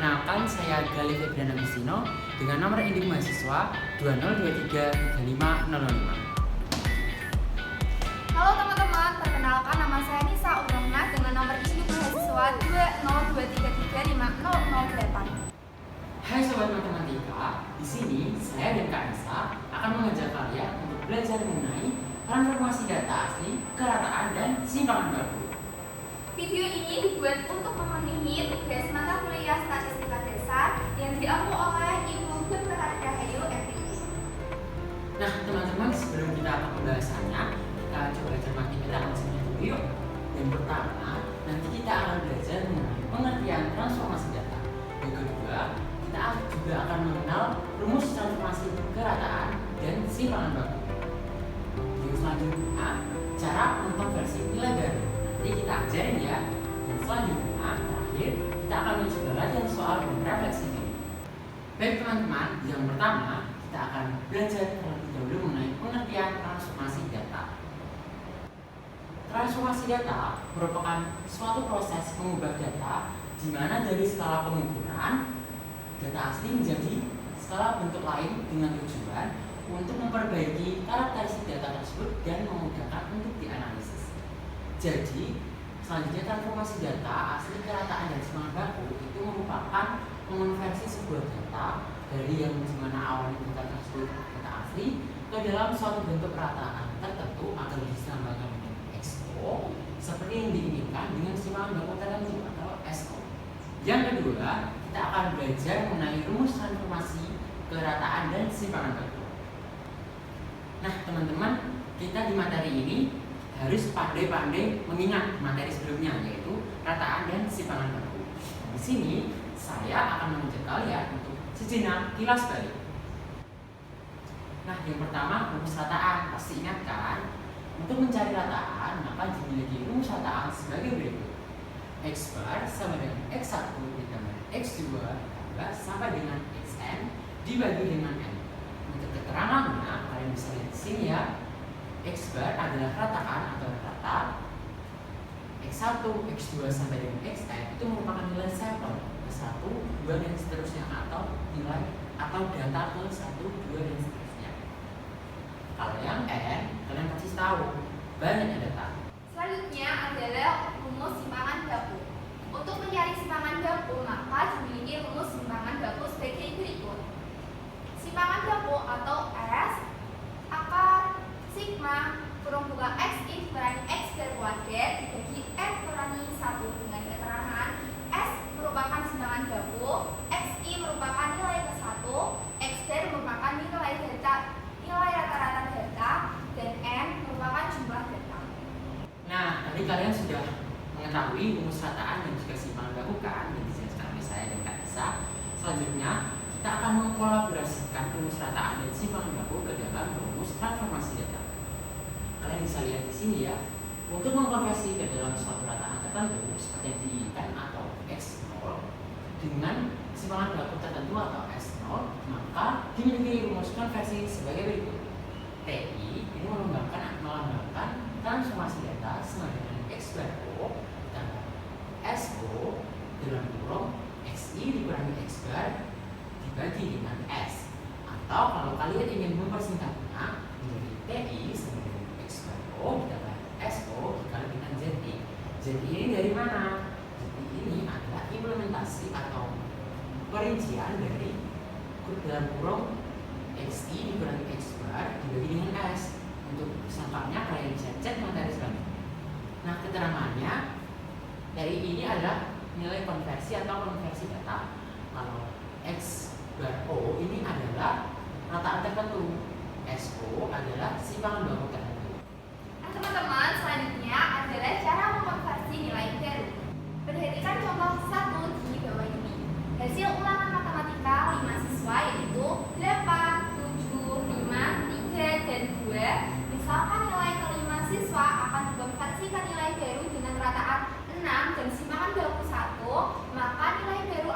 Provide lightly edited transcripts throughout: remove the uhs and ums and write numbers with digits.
Perkenalkan, saya Galih Febriana Agustino dengan nomor induk mahasiswa 20233505. Halo teman-teman, perkenalkan nama saya Nisa Urahma dengan nomor induk mahasiswa 202335008. Hai sobat matematika, di sini saya dan Kak Nisa akan mengajak kalian untuk belajar mengenai transformasi data asli, kerataan, dan simpangan baku. Video ini dibuat untuk memenuhi tugas mata kuliah Statistika Dasar yang diampu oleh Ibu Gun Rahayu FTI. Nah teman-teman, sebelum kita ke pembahasannya, kita coba cermati peta konsepnya dulu yuk. Yang pertama, nanti kita akan belajar mengenai pengertian transformasi data. Yang kedua, kita juga akan mengenal rumus transformasi kerataan dan simpangan baku. Yang selanjutnya, cara mengkonversi nilai baru. Nanti kita ajarin ya. Dan selanjutnya, terakhir, kita akan mencoba latihan soal dan refleksi diri. Baik teman-teman, yang pertama kita akan belajar terlebih dahulu mengenai pengertian transformasi data. Transformasi data merupakan suatu proses mengubah data di mana dari skala pengukuran data asli menjadi skala bentuk lain dengan tujuan untuk memperbaiki karakteristik data tersebut dan memudahkan untuk dianalisis. Jadi, selanjutnya transformasi data asli, kerataan, dan simpangan baku itu merupakan mengonversi sebuah data dari yang dimana awalnya data tersebut data asli ke dalam suatu bentuk kerataan tertentu agar bisa menggunakan XO seperti yang diinginkan dengan simpangan baku tertentu atau SO. Yang kedua, kita akan belajar mengenai rumus transformasi kerataan dan simpangan baku. Nah teman-teman, kita di materi ini harus pandai-pandai mengingat materi sebelumnya, yaitu rataan dan simpangan baku. Di sini saya akan mengajak kalian untuk sejenak kilas balik. Nah, yang pertama rumus rataan, pasti ingat kan? Untuk mencari rataan, maka dimiliki rumus rataan sebagai berikut: X bar sama dengan X1 ditambah X2 ditambah sampai dengan Xn dibagi dengan N. Untuk keterangannya, kalian bisa lihat di sini ya. X bar adalah rataan atau rata. X1, X2 sampai dengan Xn itu merupakan nilai sampel ke 1, 2, dan seterusnya, atau nilai atau data ke 1, 2, dan seterusnya. Kalau yang N, kalian pasti tahu banyaknya data. Selanjutnya adalah rumus simpangan baku. Untuk mencari simpangan baku, maka dimiliki rumus simpangan baku sebagai berikut. Simpangan baku atau S akar sigma kurung buka X dikurangi X kuadrat dibagi N kurangi 1 dengan keterangan S merupakan simpangan baku, XI merupakan nilai ke 1, X merupakan nilai rata-rata data, dan N merupakan jumlah data. Nah, tadi kalian sudah mengetahui rumus rataan dan juga simpangan baku kan, yang dijelaskan oleh saya dan Kak Nisa. Selanjutnya, kita akan mengkolaborasikan rumus rataan dan simpangan baku ke dalam rumus transformasi data. Kalian bisa lihat di sini ya. Untuk mengkonversi ke dalam suatu rataan tertentu seperti yang diinginkan atau X0 dengan simpangan baku tertentu atau S0, maka dimiliki rumus konversi sebagai berikut. TI ini melambangkan transformasi data sama dengan X bar O ditambah SO dalam kurung XI dikurangi X bar dibagi dengan S. Atau kalau kalian ingin mempersingkatnya menjadi TI sama dengan X bar O ditambah SO dikali dengan ZI. ZI ini dari mana? ZI ini adalah implementasi atau perincian dari dalam kurung XI dikurangi X bar dibagi dengan S. Untuk sangkapnya kalian bisa cek materi selanjutnya. Nah keterangannya dari ini adalah nilai konversi atau konversi data. Kalau X bar O ini adalah rataan tertentu, SO adalah simpangan baku tertentu. Nah teman-teman, selanjutnya adalah cara mengkonversi nilai baru. Perhatikan contoh 1 di bawah ini. Hasil ulangan matematika 5 siswa yaitu 8, 7, 5, 3, dan 2. Misalkan nilai kelima siswa akan dikonversikan nilai baru dengan rataan 6 dan simpangan baku 1, maka nilai baru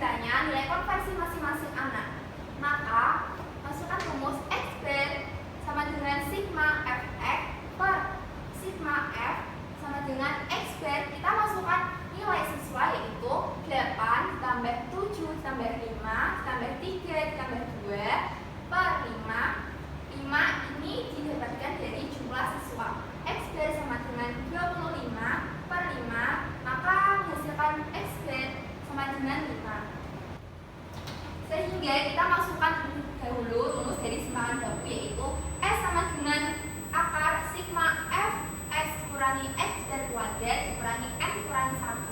ditanya nilai konversi masing-masing anak, maka masukkan rumus X bar sama dengan sigma Fx per sigma F sama dengan X bar. Kita masukkan nilai siswa yaitu 8 ditambah 7 ditambah 5 ditambah 3 ditambah 2 per 5. 5 ini didapatkan dari jumlah siswa. X bar sama dengan 25 per 5, maka menghasilkan X bar sama dengan 5. Sehingga kita masukkan dahulu rumus dari simpangan baku yaitu S sama dengan akar sigma F X kurangi X bar kuadrat dikurangi N kurangi 1,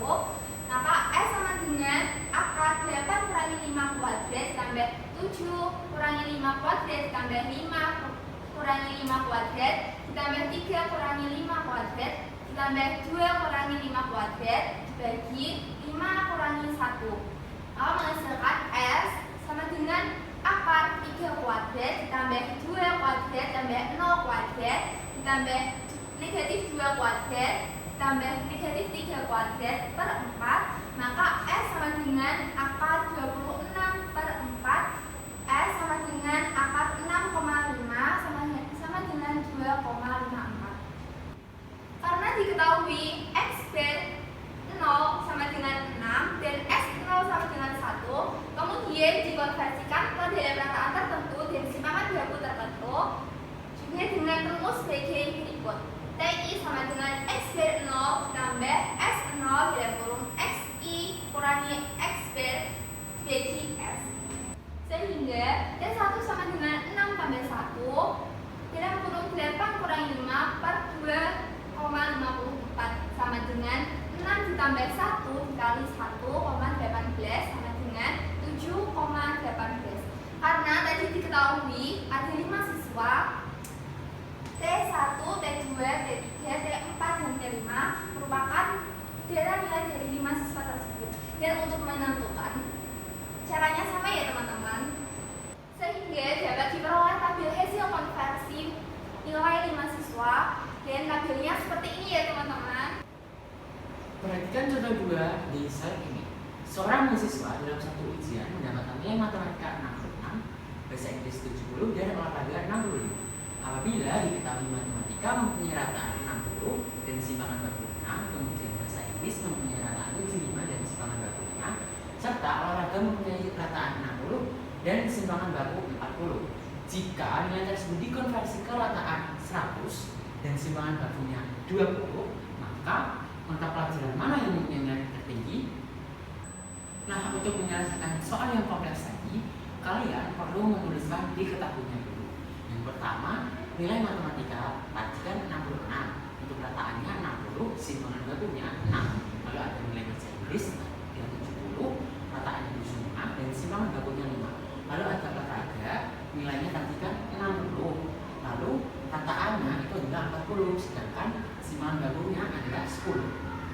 maka S sama dengan akar 8 kurangi 5 kuadrat ditambah 7 kurangi 5 kuadrat ditambah 5 kurangi 5 kuadrat ditambah 3 kurangi 5 kuadrat ditambah 2 kurangi 5 kuadrat dibagi 5 kurangi 1, maka menghasilkan S sama dengan akar 3 kuadrat ditambah 2 kuadrat ditambah 0 kuadrat ditambah negatif 2 kuadrat ditambah negatif 3 kuadrat per 4, maka S sama dengan akar 26 per 4. S sama dengan akar 6,5 sama dengan 2,54. Karena diketahui X bar 0 sama dengan 6 dan S 0 sama dengan 1, kemudian dikonversikan ke dalam rataan tertentu dan simpangan baku tertentu juga dengan rumus sebagai berikut. TI sama dengan X bar 0 ditambah S 0 dalam kurung XI kurangi X bar sebagai S. Sehingga T1 sama dengan 6 tambah 1 dalam kurung 8 kurangi 5 per 2,54 sama dengan 6 ditambah 1 dikali 1,18 sama dengan 7,18. Karena tadi diketahui ada 5 siswa, T1, T2, T3, T4, dan T5 merupakan darah nilai dari 5 siswa tersebut. Dan untuk menentukan caranya sama ya teman-teman, sehingga dapat diperoleh tabel hasil konversi nilai 5 siswa dan tabelnya seperti ini ya teman-teman. Perhatikan contoh 2 di slide ini. Seorang mahasiswa dalam satu ujian mendapatkan nilai matematika 66, bahasa Inggris 70, dan olahraga 65. Apabila diketahui matematika mempunyai rataan 60 dan simpangan baku 6, kemudian bahasa Inggris mempunyai rataan 75 dan simpangan baku 5, serta olahraga mempunyai rataan 60 dan simpangan baku 40. Jika nilai tersebut dikonversi ke rataan 100 dan simpangan bakunya 20, maka mata pelajaran mana yang mempunyai nilai tertinggi? Nah, untuk menyelesaikan soal yang kompleks tadi, kalian perlu menuliskan diketahuinya dulu. Yang pertama, nilai matematika tadi kan 66, untuk rataannya 60, simpangan bakunya 6. Lalu ada nilai bahasa Inggris yang 70, rataannya 75 dan simpangan bakunya 5. Lalu ada olahraga, nilainya tadi kan 60. Lalu rataannya itu adalah 40, sedangkan simpangan bakunya adalah 10.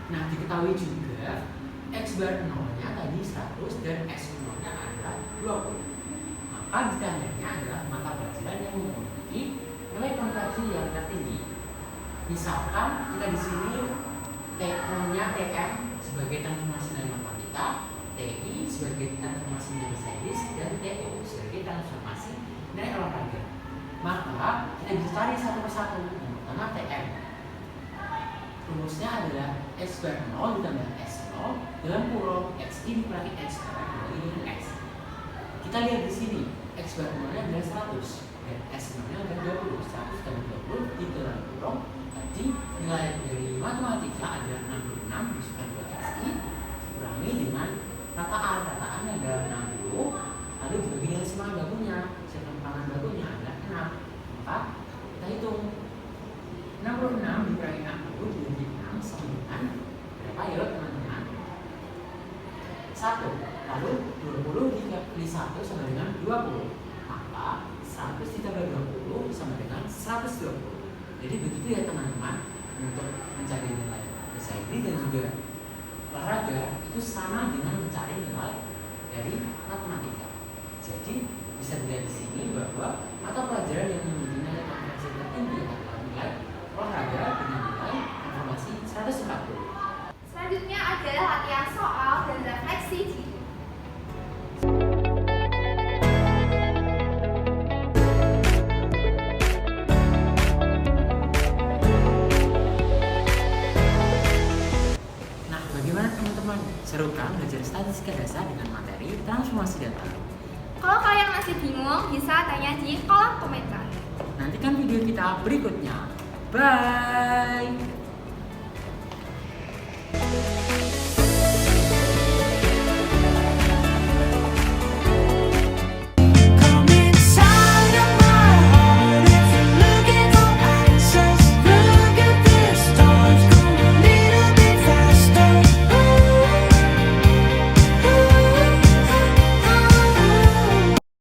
Nah, diketahui juga X bar 0-nya tadi 100 dan X 0-nya adalah 20. Maka ditandanya adalah mata pelajaran yang memiliki nilai konversi yang tertinggi. Misalkan kita di sini T0-nya TM sebagai transformasi nilai matematika, TI sebagai transformasi nilai bahasa Inggris, dan TO sebagai transformasi nilai olahraga. Maka kita bisa cari satu persatu. Yang pertama TM. Rumusnya adalah X bar 0 ditambah S 0 dalam kurung XI dikurangi X bar dibagi dengan X. Kita lihat di sini X bar 0-nya adalah 100 dan S 0-nya adalah 20. 100 tambah 20 di dalam kurung. Tadi nilai dari matematika adalah 66 dimasukkan ke XI dikurangi dengan rataan yang adalah 60, lalu dibagi dengan simpangan bakunya. Simpangan bakunya adalah 6. Maka kita hitung 66 dikurangi 60 dibagi 6 sama dengan berapa ya teman-teman? 1. Lalu 20 dikali 1 sama dengan 20. Maka 100 ditambah 20 sama dengan 120. Jadi begitu ya teman-teman, untuk mencari nilai bahasa Inggris dan juga olahraga itu sama dengan mencari nilai dari matematika. Jadi bisa dilihat di sini bahwa mata pelajaran yang memiliki nilai konversi tertinggi adalah nilai olahraga dengan nilai informasi 140. Selanjutnya adalah latihan soal dan refleksi diri. statistika dasar dengan materi transformasi data. Kalau kalian masih bingung, bisa tanya di kolom komentar. Nantikan video kita berikutnya. Bye!